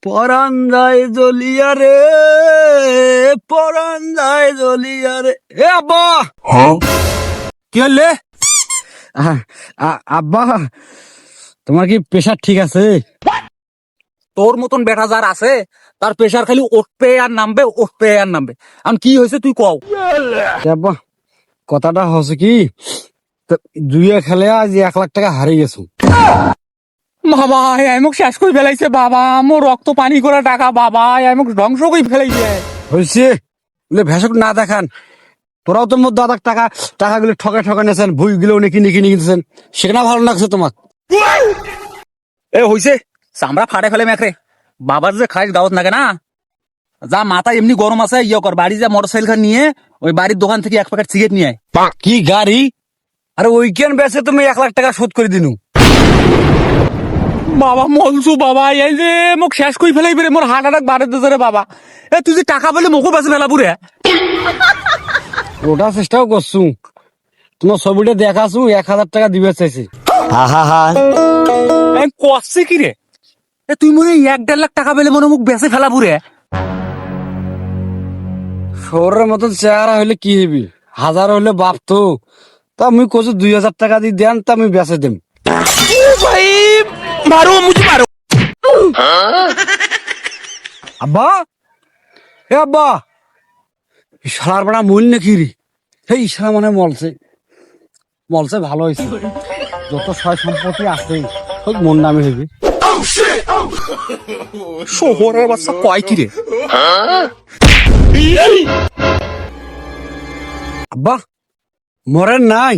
পরান যায় জ্বলিয়া রে, পরান যায় জ্বলিয়া রে। এ আব্বা, কি হলে? আব্বা, তোমার কি প্রেশার ঠিক আছে? তোর মতন বেটা যার আছে তার প্রেশার খালি উঠবে আর নামবে, উঠবে আর নামবে। এখন কি হয়েছে তুই কও। আব্বা, কথাটা হচ্ছে কি, জুয়ে খেলে আজ 1 লাখ টাকা হারিয়ে গেছো। বাবা এমক শেষ করে ফেলাইছে বাবা, মোর রক্ত পানি করা টাকা বাবা এমক ধ্বংস করে ফেলাইছে। হয়েছে ভেসক না দেখান, তোরাও তো মোর দাদার টাকাগুলো ঠকা নিয়েছেন, বইগুলো কিনে কিনতেছেন, সেখানে ভালো লাগছে তোমার? এ হইছে চামড়া ফাটে ফেলে মেখরে, বাবার যে খাইস দাওয়াত নাগে না, যা মাথা এমনি গরম আছে ইয়ে কর, বাড়ি যা মোটর সাইকেল নিয়ে ওই বাড়ির দোকান থেকে 1 প্যাকেট সিগারেট নিয়ে আয়। কি গাড়ি? আরে উইকেন্ড বেচে তুমি 1 লাখ টাকা শোধ করে দিনু। বাবা মলছু বাবা, এই যে মোক শেষ করে ফেলাই বেরে মোর হার্ট অ্যাটাক বাড়ে দিতে রে বাবা। এ তুই যে টাকা পেলে মোকও বেঁচে ফেলাবো রে। ওটা চেষ্টাও করছু, তোমার ছবিটা দেখাছু, 1,000 টাকা দিবে চাইছি। কষছে কি রে? এ তুই মনে 1-1.5 লাখ টাকা পেলে মনে মুখ বেঁচে ফেলাবো রে। শহরের মতন চেহারা হইলে কি হবি, 1000 হইলে বাপ তো। তা আমি কচু 2,000 টাকা দিয়ে দেন, তা আমি বেচে দেম। ভাই মারো মুঝে মারো। আব্বা, এ আব্বা, শালার বড়া মূল নাকি রে? সেই ইশারা মানে মলছে ভালো হয়েছে, যত সয় সম্পত্তি আছে সব মন নামে হইবে। শহরের বাচ্চা কয় কি রে? আব্বা, মরেন নাই?